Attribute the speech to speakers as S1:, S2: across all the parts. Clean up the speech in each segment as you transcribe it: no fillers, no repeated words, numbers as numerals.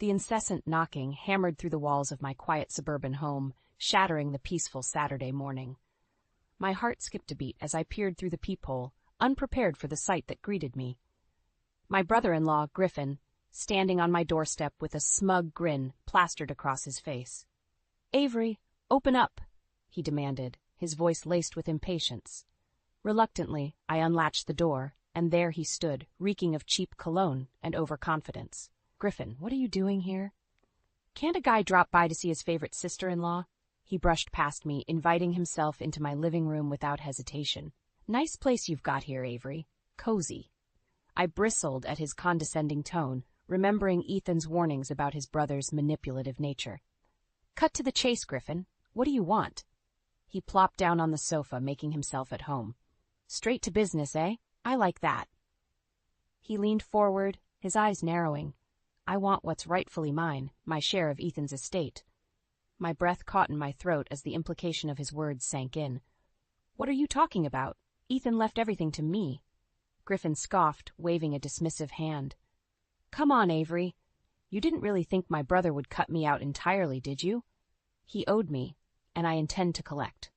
S1: The incessant knocking hammered through the walls of my quiet suburban home, shattering the peaceful Saturday morning. My heart skipped a beat as I peered through the peephole, unprepared for the sight that greeted me. My brother-in-law, Griffin, standing on my doorstep with a smug grin plastered across his face. "Avery, open up," he demanded, his voice laced with impatience. Reluctantly, I unlatched the door, and there he stood, reeking of cheap cologne and overconfidence. "Griffin, what are you doing here?" "Can't a guy drop by to see his favorite sister-in-law?" He brushed past me, inviting himself into my living room without hesitation. "Nice place you've got here, Avery. Cozy." I bristled at his condescending tone, remembering Ethan's warnings about his brother's manipulative nature. "Cut to the chase, Griffin. What do you want?" He plopped down on the sofa, making himself at home. "Straight to business, eh? I like that." He leaned forward, his eyes narrowing. "I want what's rightfully mine, my share of Ethan's estate." My breath caught in my throat as the implication of his words sank in. "What are you talking about? Ethan left everything to me." Griffin scoffed, waving a dismissive hand. "Come on, Avery. You didn't really think my brother would cut me out entirely, did you? He owed me, and I intend to collect."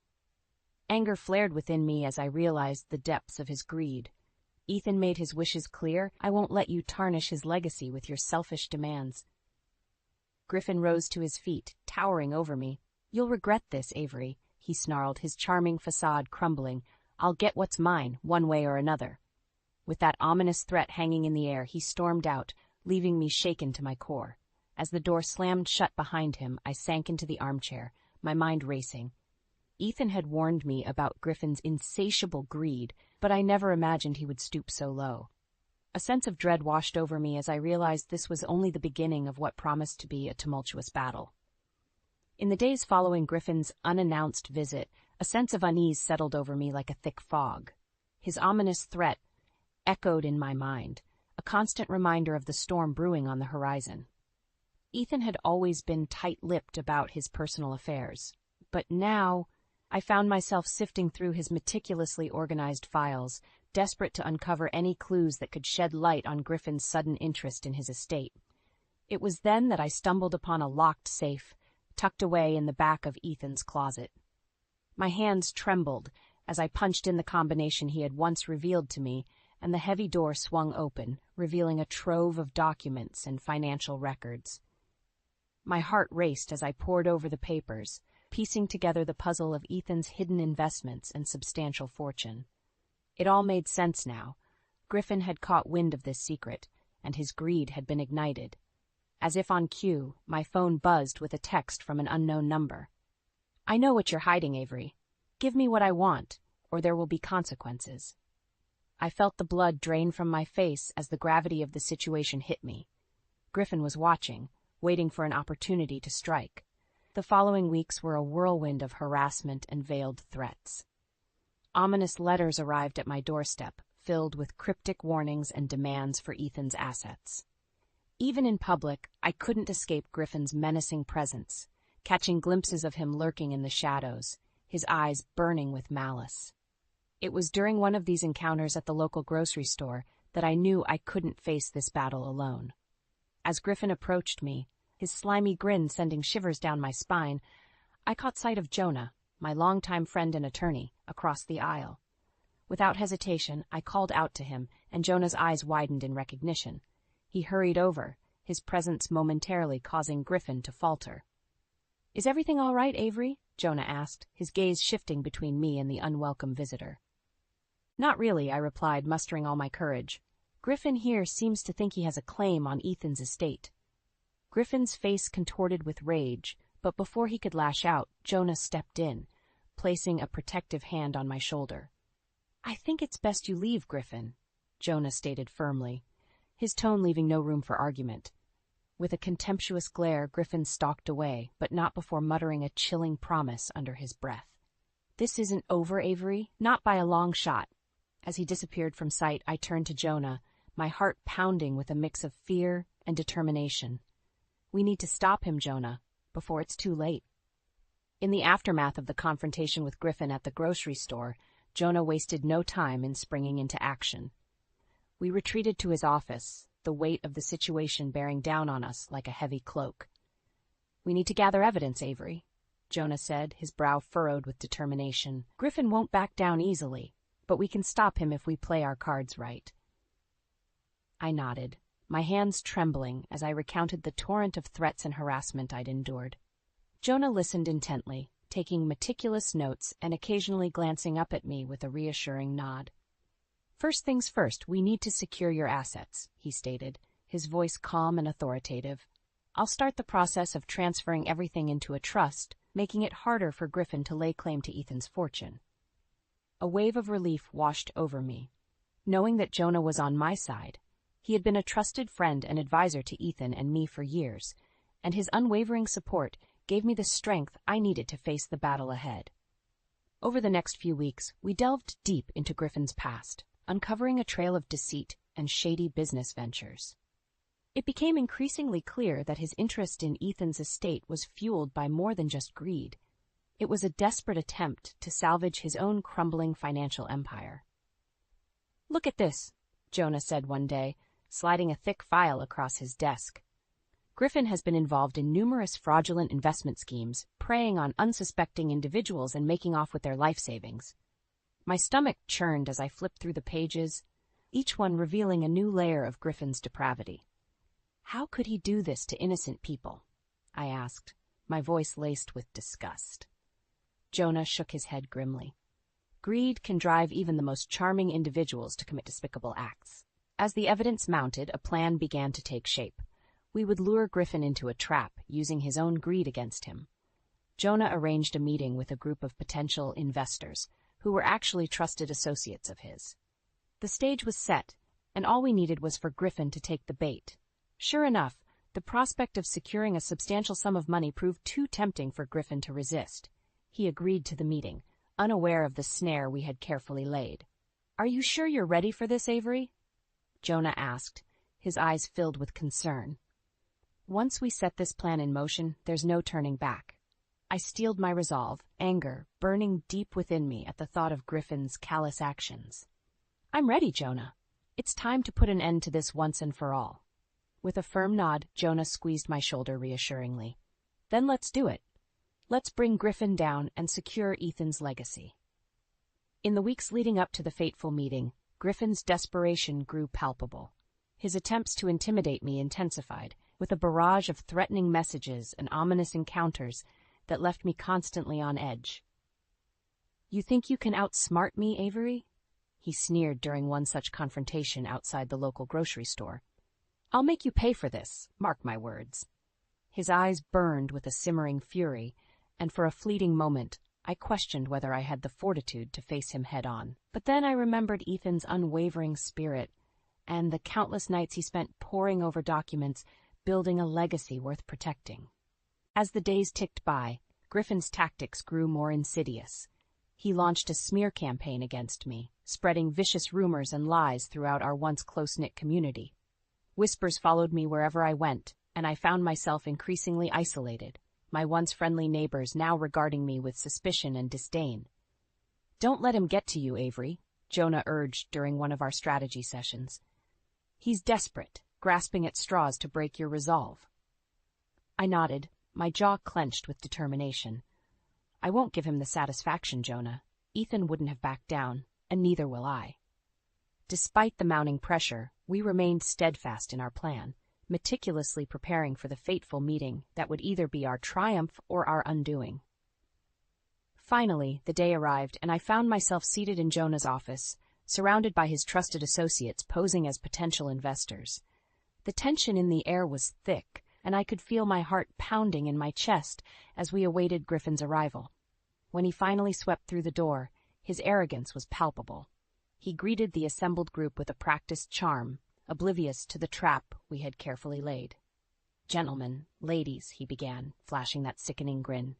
S1: Anger flared within me as I realized the depths of his greed. Ethan made his wishes clear. "I won't let you tarnish his legacy with your selfish demands." Griffin rose to his feet, towering over me. "You'll regret this, Avery," he snarled, his charming facade crumbling. "I'll get what's mine, one way or another." With that ominous threat hanging in the air, he stormed out, leaving me shaken to my core. As the door slammed shut behind him, I sank into the armchair, my mind racing. Ethan had warned me about Griffin's insatiable greed, but I never imagined he would stoop so low. A sense of dread washed over me as I realized this was only the beginning of what promised to be a tumultuous battle. In the days following Griffin's unannounced visit, a sense of unease settled over me like a thick fog. His ominous threat echoed in my mind, a constant reminder of the storm brewing on the horizon. Ethan had always been tight-lipped about his personal affairs, but now I found myself sifting through his meticulously organized files, desperate to uncover any clues that could shed light on Griffin's sudden interest in his estate. It was then that I stumbled upon a locked safe, tucked away in the back of Ethan's closet. My hands trembled as I punched in the combination he had once revealed to me, and the heavy door swung open, revealing a trove of documents and financial records. My heart raced as I pored over the papers, piecing together the puzzle of Ethan's hidden investments and substantial fortune. It all made sense now. Griffin had caught wind of this secret, and his greed had been ignited. As if on cue, my phone buzzed with a text from an unknown number. "I know what you're hiding, Avery. Give me what I want, or there will be consequences." I felt the blood drain from my face as the gravity of the situation hit me. Griffin was watching, waiting for an opportunity to strike. The following weeks were a whirlwind of harassment and veiled threats. Ominous letters arrived at my doorstep, filled with cryptic warnings and demands for Ethan's assets. Even in public, I couldn't escape Griffin's menacing presence, catching glimpses of him lurking in the shadows, his eyes burning with malice. It was during one of these encounters at the local grocery store that I knew I couldn't face this battle alone. As Griffin approached me, his slimy grin sending shivers down my spine, I caught sight of Jonah, my longtime friend and attorney, across the aisle. Without hesitation, I called out to him, and Jonah's eyes widened in recognition. He hurried over, his presence momentarily causing Griffin to falter. "Is everything all right, Avery?" Jonah asked, his gaze shifting between me and the unwelcome visitor. "Not really," I replied, mustering all my courage. "Griffin here seems to think he has a claim on Ethan's estate." Griffin's face contorted with rage, but before he could lash out, Jonah stepped in, placing a protective hand on my shoulder. "I think it's best you leave, Griffin," Jonah stated firmly, his tone leaving no room for argument. With a contemptuous glare, Griffin stalked away, but not before muttering a chilling promise under his breath. "This isn't over, Avery, not by a long shot." As he disappeared from sight, I turned to Jonah, my heart pounding with a mix of fear and determination. "We need to stop him, Jonah, before it's too late." In the aftermath of the confrontation with Griffin at the grocery store, Jonah wasted no time in springing into action. We retreated to his office, the weight of the situation bearing down on us like a heavy cloak. "We need to gather evidence, Avery," Jonah said, his brow furrowed with determination. "Griffin won't back down easily, but we can stop him if we play our cards right." I nodded, my hands trembling as I recounted the torrent of threats and harassment I'd endured. Jonah listened intently, taking meticulous notes and occasionally glancing up at me with a reassuring nod. "First things first, we need to secure your assets," he stated, his voice calm and authoritative. "I'll start the process of transferring everything into a trust, making it harder for Griffin to lay claim to Ethan's fortune." A wave of relief washed over me. Knowing that Jonah was on my side, he had been a trusted friend and advisor to Ethan and me for years, and his unwavering support gave me the strength I needed to face the battle ahead. Over the next few weeks, we delved deep into Griffin's past, uncovering a trail of deceit and shady business ventures. It became increasingly clear that his interest in Ethan's estate was fueled by more than just greed. It was a desperate attempt to salvage his own crumbling financial empire. "Look at this," Jonah said one day, sliding a thick file across his desk. "Griffin has been involved in numerous fraudulent investment schemes, preying on unsuspecting individuals and making off with their life savings." My stomach churned as I flipped through the pages, each one revealing a new layer of Griffin's depravity. "How could he do this to innocent people?" I asked, my voice laced with disgust. Jonah shook his head grimly. "Greed can drive even the most charming individuals to commit despicable acts." As the evidence mounted, a plan began to take shape. We would lure Griffin into a trap, using his own greed against him. Jonah arranged a meeting with a group of potential investors, who were actually trusted associates of his. The stage was set, and all we needed was for Griffin to take the bait. Sure enough, the prospect of securing a substantial sum of money proved too tempting for Griffin to resist. He agreed to the meeting, unaware of the snare we had carefully laid. "Are you sure you're ready for this, Avery?" Jonah asked, his eyes filled with concern. "Once we set this plan in motion, there's no turning back." I steeled my resolve, anger burning deep within me at the thought of Griffin's callous actions. "I'm ready, Jonah. It's time to put an end to this once and for all." With a firm nod, Jonah squeezed my shoulder reassuringly. "Then let's do it. Let's bring Griffin down and secure Ethan's legacy." In the weeks leading up to the fateful meeting, Griffin's desperation grew palpable. His attempts to intimidate me intensified, with a barrage of threatening messages and ominous encounters that left me constantly on edge. "You think you can outsmart me, Avery?" he sneered during one such confrontation outside the local grocery store. "I'll make you pay for this, mark my words." His eyes burned with a simmering fury, and for a fleeting moment, I questioned whether I had the fortitude to face him head-on. But then I remembered Ethan's unwavering spirit, and the countless nights he spent poring over documents, building a legacy worth protecting. As the days ticked by, Griffin's tactics grew more insidious. He launched a smear campaign against me, spreading vicious rumors and lies throughout our once close-knit community. Whispers followed me wherever I went, and I found myself increasingly isolated, my once friendly neighbors now regarding me with suspicion and disdain. "Don't let him get to you, Avery," Jonah urged during one of our strategy sessions. "He's desperate, grasping at straws to break your resolve." I nodded, my jaw clenched with determination. "I won't give him the satisfaction, Jonah. Ethan wouldn't have backed down, and neither will I." Despite the mounting pressure, we remained steadfast in our plan, meticulously preparing for the fateful meeting that would either be our triumph or our undoing. Finally, the day arrived, and I found myself seated in Jonah's office, surrounded by his trusted associates posing as potential investors. The tension in the air was thick, and I could feel my heart pounding in my chest as we awaited Griffin's arrival. When he finally swept through the door, his arrogance was palpable. He greeted the assembled group with a practiced charm, oblivious to the trap we had carefully laid. "Gentlemen, ladies," he began, flashing that sickening grin.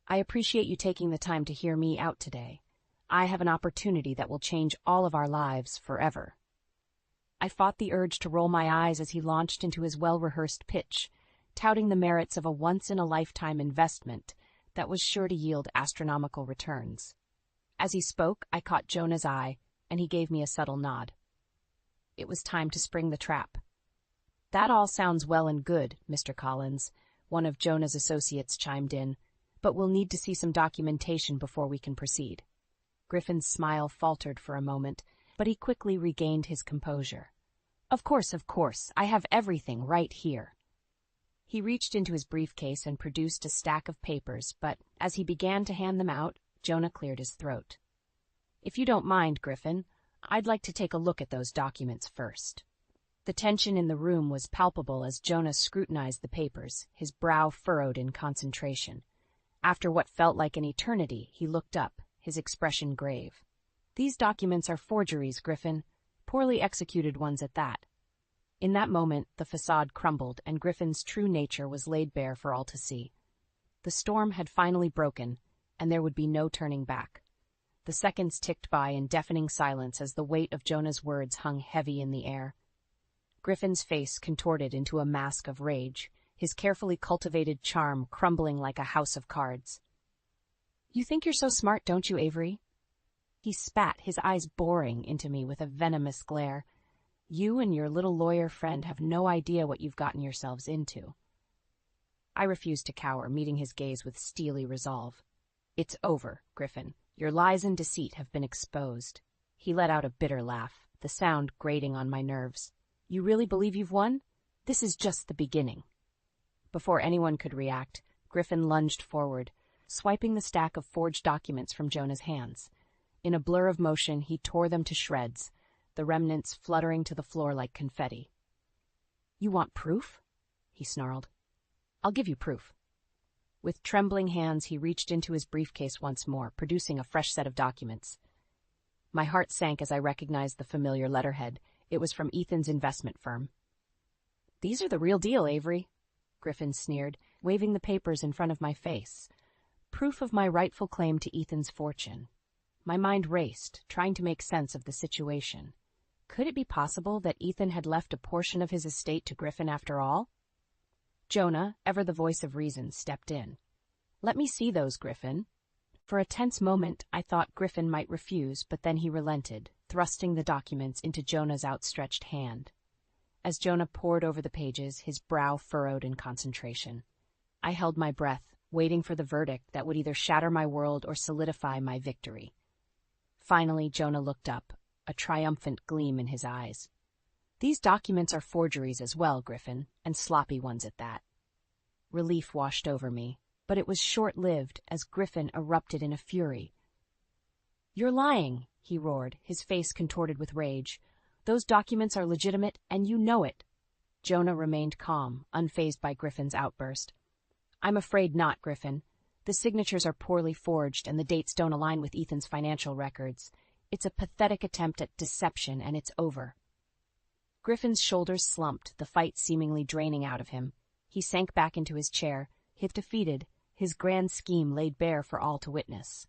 S1: "I appreciate you taking the time to hear me out today. I have an opportunity that will change all of our lives forever." I fought the urge to roll my eyes as he launched into his well-rehearsed pitch, touting the merits of a once-in-a-lifetime investment that was sure to yield astronomical returns. As he spoke, I caught Jonah's eye, and he gave me a subtle nod. It was time to spring the trap. "That all sounds well and good, Mr. Collins," one of Jonah's associates chimed in, "but we'll need to see some documentation before we can proceed." Griffin's smile faltered for a moment, but he quickly regained his composure. Of course, I have everything right here." He reached into his briefcase and produced a stack of papers, but as he began to hand them out, Jonah cleared his throat. "If you don't mind, Griffin, I'd like to take a look at those documents first." The tension in the room was palpable as Jonah scrutinized the papers, his brow furrowed in concentration. After what felt like an eternity, he looked up, his expression grave. "These documents are forgeries, Griffin, poorly executed ones at that." In that moment, the facade crumbled, and Griffin's true nature was laid bare for all to see. The storm had finally broken, and there would be no turning back. The seconds ticked by in deafening silence as the weight of Jonah's words hung heavy in the air. Griffin's face contorted into a mask of rage, his carefully cultivated charm crumbling like a house of cards. "You think you're so smart, don't you, Avery?" He spat, his eyes boring into me with a venomous glare. "You and your little lawyer friend have no idea what you've gotten yourselves into." I refused to cower, meeting his gaze with steely resolve. "It's over, Griffin. Your lies and deceit have been exposed." He let out a bitter laugh, the sound grating on my nerves. "You really believe you've won? This is just the beginning." Before anyone could react, Griffin lunged forward, swiping the stack of forged documents from Jonah's hands. In a blur of motion, he tore them to shreds, the remnants fluttering to the floor like confetti. "You want proof?" he snarled. "I'll give you proof." With trembling hands, he reached into his briefcase once more, producing a fresh set of documents. My heart sank as I recognized the familiar letterhead. It was from Ethan's investment firm. "These are the real deal, Avery," Griffin sneered, waving the papers in front of my face. Proof of my rightful claim to Ethan's fortune. My mind raced, trying to make sense of the situation. Could it be possible that Ethan had left a portion of his estate to Griffin after all? Jonah, ever the voice of reason, stepped in. "Let me see those, Griffin." For a tense moment, I thought Griffin might refuse, but then he relented, thrusting the documents into Jonah's outstretched hand. As Jonah pored over the pages, his brow furrowed in concentration. I held my breath, waiting for the verdict that would either shatter my world or solidify my victory. Finally, Jonah looked up, a triumphant gleam in his eyes. "These documents are forgeries as well, Griffin, and sloppy ones at that." Relief washed over me, but it was short-lived as Griffin erupted in a fury. "You're lying," he roared, his face contorted with rage. "Those documents are legitimate, and you know it." Jonah remained calm, unfazed by Griffin's outburst. "I'm afraid not, Griffin. The signatures are poorly forged, and the dates don't align with Ethan's financial records. It's a pathetic attempt at deception, and it's over." Griffin's shoulders slumped, the fight seemingly draining out of him. He sank back into his chair, his defeated, his grand scheme laid bare for all to witness.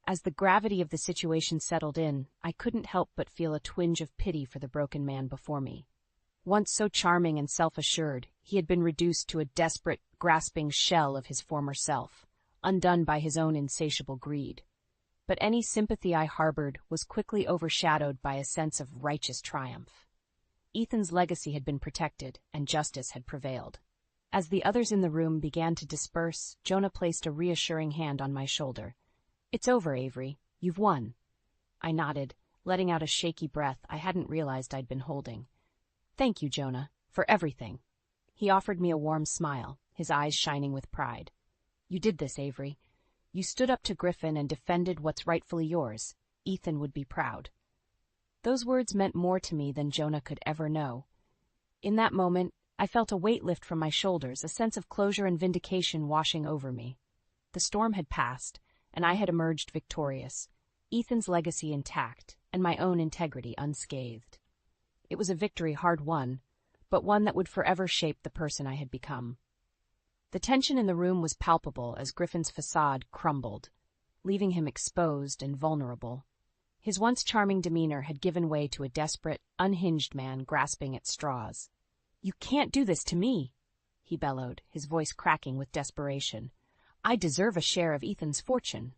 S1: As the gravity of the situation settled in, I couldn't help but feel a twinge of pity for the broken man before me. Once so charming and self-assured, he had been reduced to a desperate, grasping shell of his former self, undone by his own insatiable greed. But any sympathy I harbored was quickly overshadowed by a sense of righteous triumph. Ethan's legacy had been protected, and justice had prevailed. As the others in the room began to disperse, Jonah placed a reassuring hand on my shoulder. "It's over, Avery. You've won." I nodded, letting out a shaky breath I hadn't realized I'd been holding. "Thank you, Jonah, for everything." He offered me a warm smile, his eyes shining with pride. "You did this, Avery. You stood up to Griffin and defended what's rightfully yours. Ethan would be proud." Those words meant more to me than Jonah could ever know. In that moment, I felt a weight lift from my shoulders, a sense of closure and vindication washing over me. The storm had passed, and I had emerged victorious, Ethan's legacy intact, and my own integrity unscathed. It was a victory hard won, but one that would forever shape the person I had become. The tension in the room was palpable as Griffin's facade crumbled, leaving him exposed and vulnerable. His once charming demeanor had given way to a desperate, unhinged man grasping at straws. "You can't do this to me," he bellowed, his voice cracking with desperation. "I deserve a share of Ethan's fortune."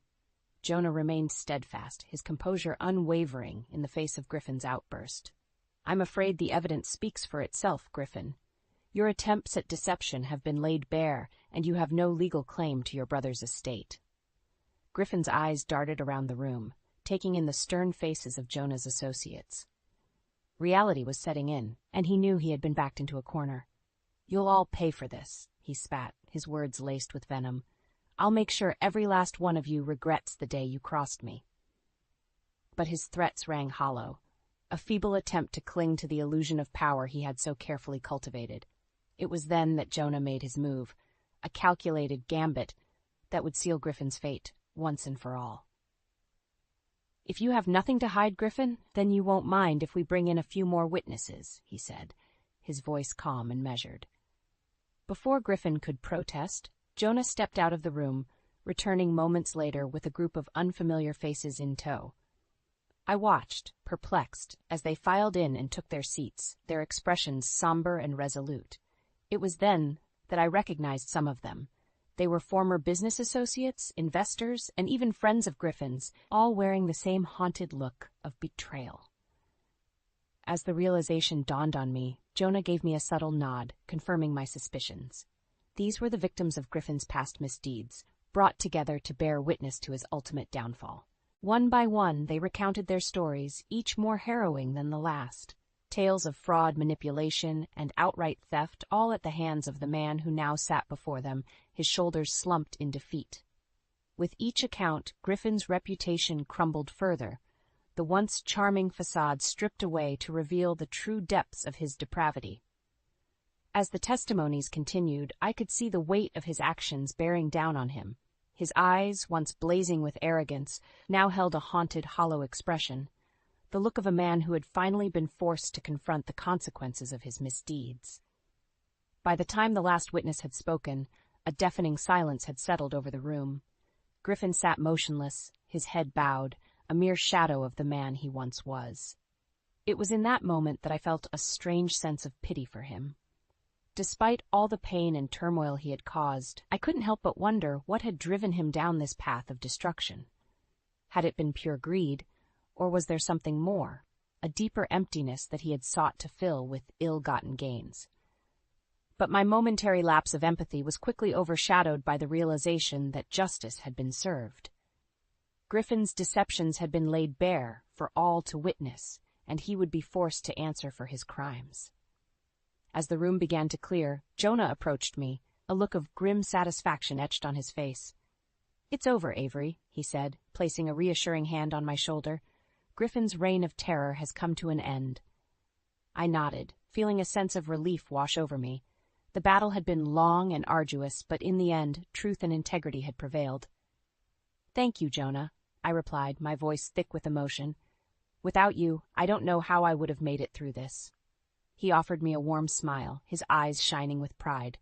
S1: Jonah remained steadfast, his composure unwavering in the face of Griffin's outburst. I'm afraid the evidence speaks for itself, Griffin. Your attempts at deception have been laid bare, and you have no legal claim to your brother's estate. Griffin's eyes darted around the room, taking in the stern faces of Jonah's associates. Reality was setting in, and he knew he had been backed into a corner. You'll all pay for this, he spat, his words laced with venom. I'll make sure every last one of you regrets the day you crossed me. But his threats rang hollow, a feeble attempt to cling to the illusion of power he had so carefully cultivated. It was then that Jonah made his move, a calculated gambit that would seal Griffin's fate once and for all. If you have nothing to hide, Griffin, then you won't mind if we bring in a few more witnesses, he said, his voice calm and measured. Before Griffin could protest, Jonah stepped out of the room, returning moments later with a group of unfamiliar faces in tow. I watched, perplexed, as they filed in and took their seats, their expressions somber and resolute. It was then that I recognized some of them. They were former business associates, investors, and even friends of Griffin's, all wearing the same haunted look of betrayal. As the realization dawned on me, Jonah gave me a subtle nod, confirming my suspicions. These were the victims of Griffin's past misdeeds, brought together to bear witness to his ultimate downfall. One by one, they recounted their stories, each more harrowing than the last. Tales of fraud, manipulation, and outright theft, all at the hands of the man who now sat before them, his shoulders slumped in defeat. With each account, Griffin's reputation crumbled further, the once charming facade stripped away to reveal the true depths of his depravity. As the testimonies continued, I could see the weight of his actions bearing down on him. His eyes, once blazing with arrogance, now held a haunted, hollow expression, the look of a man who had finally been forced to confront the consequences of his misdeeds. By the time the last witness had spoken, a deafening silence had settled over the room. Griffin sat motionless, his head bowed, a mere shadow of the man he once was. It was in that moment that I felt a strange sense of pity for him. Despite all the pain and turmoil he had caused, I couldn't help but wonder what had driven him down this path of destruction. Had it been pure greed, or was there something more, a deeper emptiness that he had sought to fill with ill-gotten gains? But my momentary lapse of empathy was quickly overshadowed by the realization that justice had been served. Griffin's deceptions had been laid bare for all to witness, and he would be forced to answer for his crimes. As the room began to clear, Jonah approached me, a look of grim satisfaction etched on his face. "It's over, Avery," he said, placing a reassuring hand on my shoulder. "Griffin's reign of terror has come to an end." I nodded, feeling a sense of relief wash over me. The battle had been long and arduous, but in the end, truth and integrity had prevailed. "Thank you, Jonah," I replied, my voice thick with emotion. "Without you, I don't know how I would have made it through this." He offered me a warm smile, his eyes shining with pride.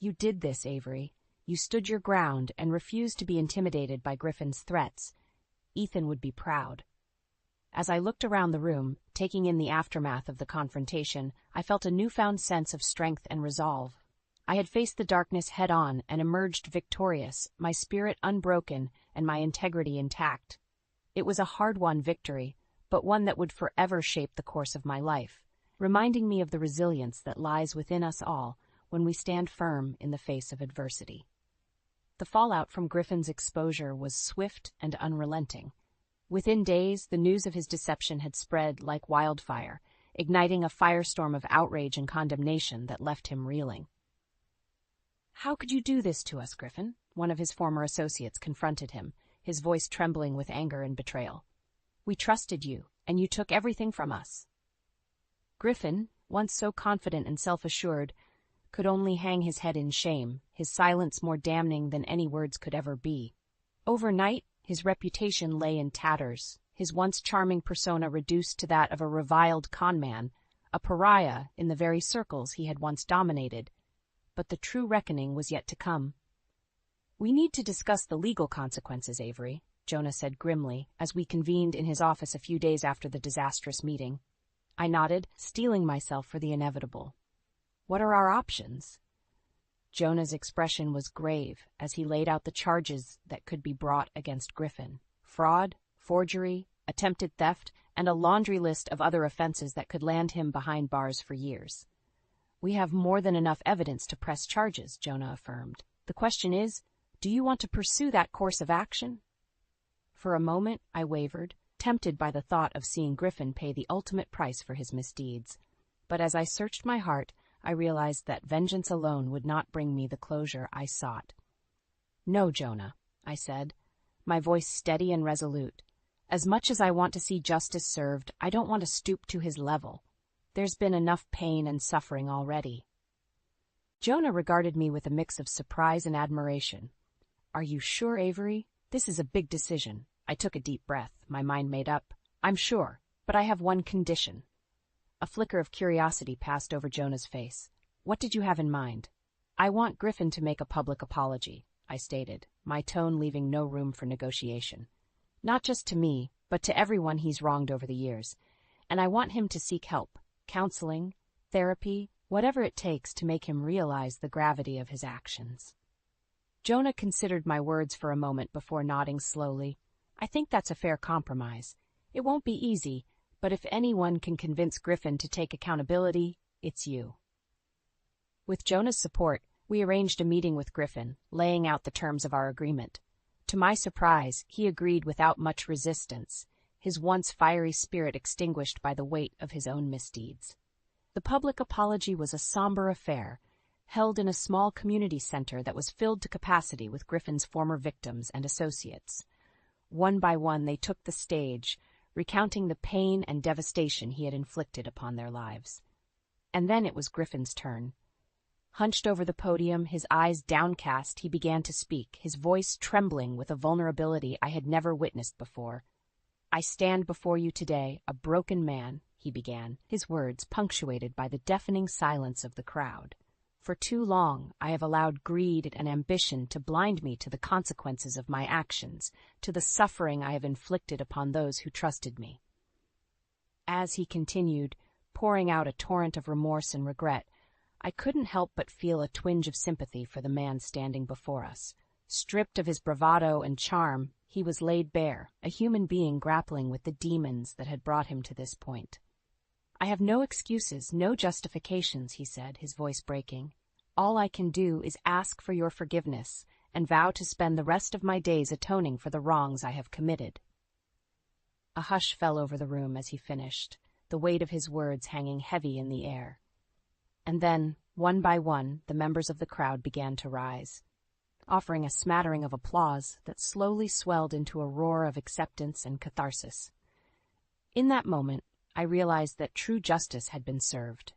S1: "You did this, Avery. You stood your ground and refused to be intimidated by Griffin's threats. Ethan would be proud." As I looked around the room, taking in the aftermath of the confrontation, I felt a newfound sense of strength and resolve. I had faced the darkness head-on and emerged victorious, my spirit unbroken and my integrity intact. It was a hard-won victory, but one that would forever shape the course of my life, reminding me of the resilience that lies within us all when we stand firm in the face of adversity. The fallout from Griffin's exposure was swift and unrelenting. Within days, the news of his deception had spread like wildfire, igniting a firestorm of outrage and condemnation that left him reeling. "How could you do this to us, Griffin?" one of his former associates confronted him, his voice trembling with anger and betrayal. "We trusted you, and you took everything from us." Griffin, once so confident and self-assured, could only hang his head in shame, his silence more damning than any words could ever be. Overnight, his reputation lay in tatters, his once charming persona reduced to that of a reviled conman, a pariah in the very circles he had once dominated. But the true reckoning was yet to come. "We need to discuss the legal consequences, Avery," Jonah said grimly, as we convened in his office a few days after the disastrous meeting. I nodded, steeling myself for the inevitable. "What are our options?" Jonah's expression was grave as he laid out the charges that could be brought against Griffin: fraud, forgery, attempted theft, and a laundry list of other offenses that could land him behind bars for years. "We have more than enough evidence to press charges," Jonah affirmed. "The question is, do you want to pursue that course of action?" For a moment, I wavered, tempted by the thought of seeing Griffin pay the ultimate price for his misdeeds. But as I searched my heart, I realized that vengeance alone would not bring me the closure I sought. "No, Jonah," I said, my voice steady and resolute. "As much as I want to see justice served, I don't want to stoop to his level. There's been enough pain and suffering already." Jonah regarded me with a mix of surprise and admiration. "Are you sure, Avery? This is a big decision." I took a deep breath, my mind made up. "I'm sure, but I have one condition." A flicker of curiosity passed over Jonah's face. "What did you have in mind?" "I want Griffin to make a public apology," I stated, my tone leaving no room for negotiation. "Not just to me, but to everyone he's wronged over the years. And I want him to seek help, counseling, therapy, whatever it takes to make him realize the gravity of his actions." Jonah considered my words for a moment before nodding slowly. "I think that's a fair compromise. It won't be easy, but if anyone can convince Griffin to take accountability, it's you." With Jonah's support, we arranged a meeting with Griffin, laying out the terms of our agreement. To my surprise, he agreed without much resistance, his once fiery spirit extinguished by the weight of his own misdeeds. The public apology was a somber affair, held in a small community center that was filled to capacity with Griffin's former victims and associates. One by one, they took the stage, recounting the pain and devastation he had inflicted upon their lives. And then it was Griffin's turn. Hunched over the podium, his eyes downcast, he began to speak, his voice trembling with a vulnerability I had never witnessed before. "I stand before you today, a broken man," he began, his words punctuated by the deafening silence of the crowd. "For too long, I have allowed greed and ambition to blind me to the consequences of my actions, to the suffering I have inflicted upon those who trusted me." As he continued, pouring out a torrent of remorse and regret, I couldn't help but feel a twinge of sympathy for the man standing before us. Stripped of his bravado and charm, he was laid bare, a human being grappling with the demons that had brought him to this point. "I have no excuses, no justifications," he said, his voice breaking. "All I can do is ask for your forgiveness and vow to spend the rest of my days atoning for the wrongs I have committed." A hush fell over the room as he finished, the weight of his words hanging heavy in the air. And then, one by one, the members of the crowd began to rise, offering a smattering of applause that slowly swelled into a roar of acceptance and catharsis. In that moment, I realized that true justice had been served,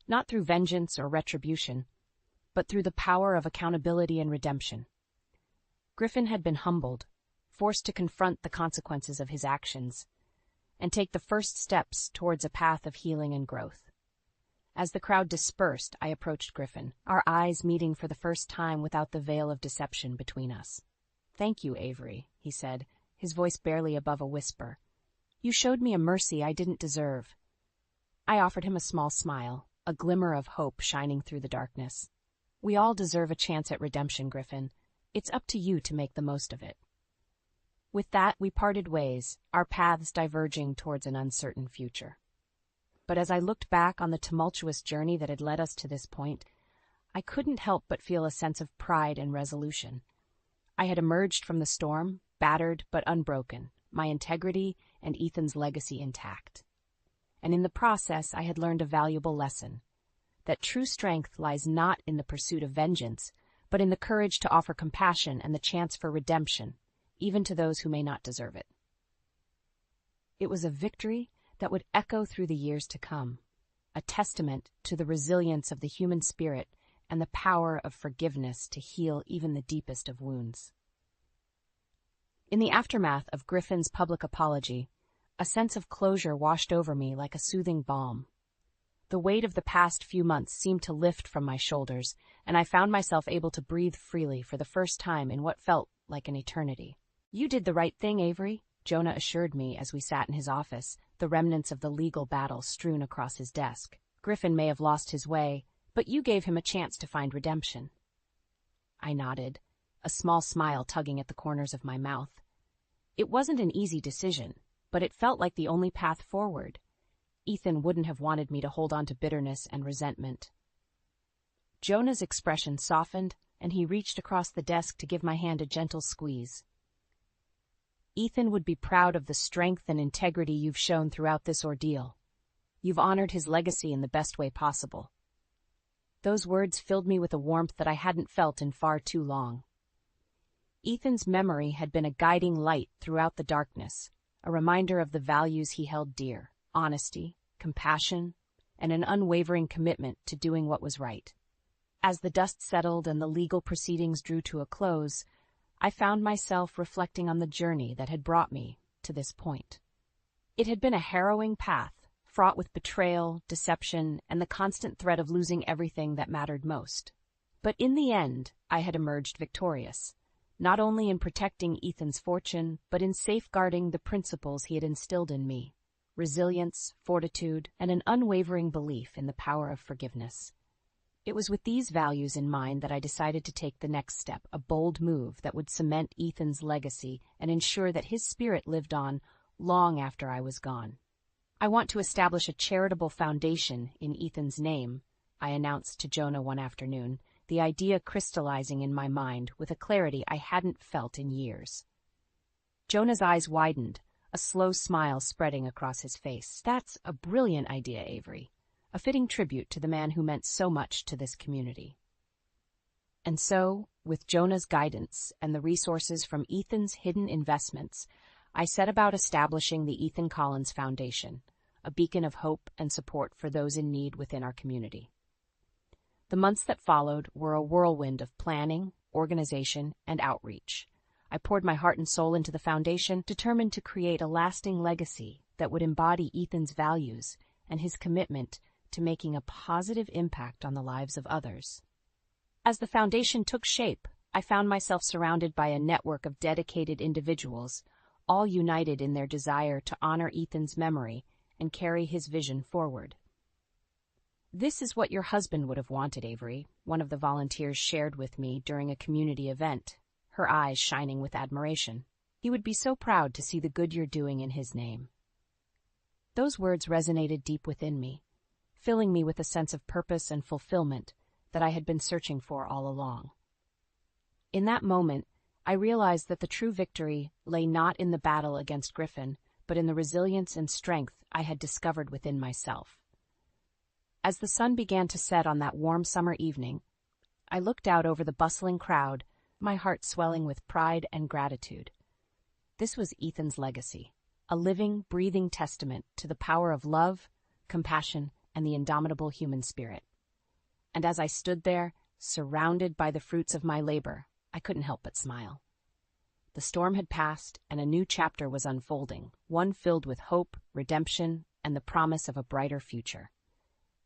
S1: not through vengeance or retribution, but through the power of accountability and redemption. Griffin had been humbled, forced to confront the consequences of his actions, and take the first steps towards a path of healing and growth. As the crowd dispersed, I approached Griffin, our eyes meeting for the first time without the veil of deception between us. "Thank you, Avery," he said, his voice barely above a whisper. "You showed me a mercy I didn't deserve." I offered him a small smile, a glimmer of hope shining through the darkness. "We all deserve a chance at redemption, Griffin. It's up to you to make the most of it." With that, we parted ways, our paths diverging towards an uncertain future. But as I looked back on the tumultuous journey that had led us to this point, I couldn't help but feel a sense of pride and resolution. I had emerged from the storm, battered but unbroken, my integrity and Ethan's legacy intact. And in the process, I had learned a valuable lesson, that true strength lies not in the pursuit of vengeance, but in the courage to offer compassion and the chance for redemption, even to those who may not deserve it. It was a victory that would echo through the years to come, a testament to the resilience of the human spirit and the power of forgiveness to heal even the deepest of wounds. In the aftermath of Griffin's public apology, a sense of closure washed over me like a soothing balm. The weight of the past few months seemed to lift from my shoulders, and I found myself able to breathe freely for the first time in what felt like an eternity. "You did the right thing, Avery," Jonah assured me as we sat in his office, the remnants of the legal battle strewn across his desk. "Griffin may have lost his way, but you gave him a chance to find redemption." I nodded, a small smile tugging at the corners of my mouth. It wasn't an easy decision. but it felt like the only path forward. Ethan wouldn't have wanted me to hold on to bitterness and resentment. Jonah's expression softened, and he reached across the desk to give my hand a gentle squeeze. Ethan would be proud of the strength and integrity you've shown throughout this ordeal. You've honored his legacy in the best way possible. Those words filled me with a warmth that I hadn't felt in far too long. Ethan's memory had been a guiding light throughout the darkness, a reminder of the values he held dear: honesty, compassion, and an unwavering commitment to doing what was right. As the dust settled and the legal proceedings drew to a close, I found myself reflecting on the journey that had brought me to this point. It had been a harrowing path, fraught with betrayal, deception, and the constant threat of losing everything that mattered most. But in the end, I had emerged victorious, not only in protecting Ethan's fortune, but in safeguarding the principles he had instilled in me: resilience, fortitude, and an unwavering belief in the power of forgiveness. It was with these values in mind that I decided to take the next step, a bold move that would cement Ethan's legacy and ensure that his spirit lived on long after I was gone. "I want to establish a charitable foundation in Ethan's name," I announced to Jonah one afternoon, the idea crystallizing in my mind with a clarity I hadn't felt in years. Jonah's eyes widened, a slow smile spreading across his face. "That's a brilliant idea, Avery. A fitting tribute to the man who meant so much to this community." And so, with Jonah's guidance and the resources from Ethan's hidden investments, I set about establishing the Ethan Collins Foundation, a beacon of hope and support for those in need within our community. The months that followed were a whirlwind of planning, organization, and outreach. I poured my heart and soul into the foundation, determined to create a lasting legacy that would embody Ethan's values and his commitment to making a positive impact on the lives of others. As the foundation took shape, I found myself surrounded by a network of dedicated individuals, all united in their desire to honor Ethan's memory and carry his vision forward. "This is what your husband would have wanted, Avery," one of the volunteers shared with me during a community event, her eyes shining with admiration. "He would be so proud to see the good you're doing in his name." Those words resonated deep within me, filling me with a sense of purpose and fulfillment that I had been searching for all along. In that moment, I realized that the true victory lay not in the battle against Griffin, but in the resilience and strength I had discovered within myself. As the sun began to set on that warm summer evening, I looked out over the bustling crowd, my heart swelling with pride and gratitude. This was Ethan's legacy, a living, breathing testament to the power of love, compassion, and the indomitable human spirit. And as I stood there, surrounded by the fruits of my labor, I couldn't help but smile. The storm had passed, and a new chapter was unfolding, one filled with hope, redemption, and the promise of a brighter future.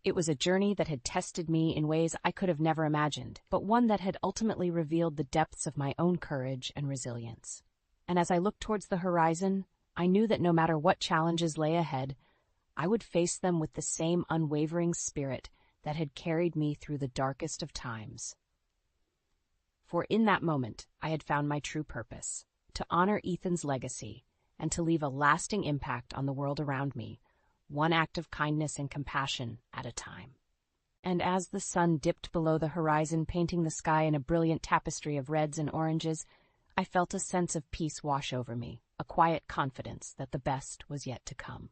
S1: It was a journey that had tested me in ways I could have never imagined, but one that had ultimately revealed the depths of my own courage and resilience. And as I looked towards the horizon, I knew that no matter what challenges lay ahead, I would face them with the same unwavering spirit that had carried me through the darkest of times. For in that moment, I had found my true purpose: to honor Ethan's legacy and to leave a lasting impact on the world around me, one act of kindness and compassion at a time. And as the sun dipped below the horizon, painting the sky in a brilliant tapestry of reds and oranges, I felt a sense of peace wash over me, a quiet confidence that the best was yet to come.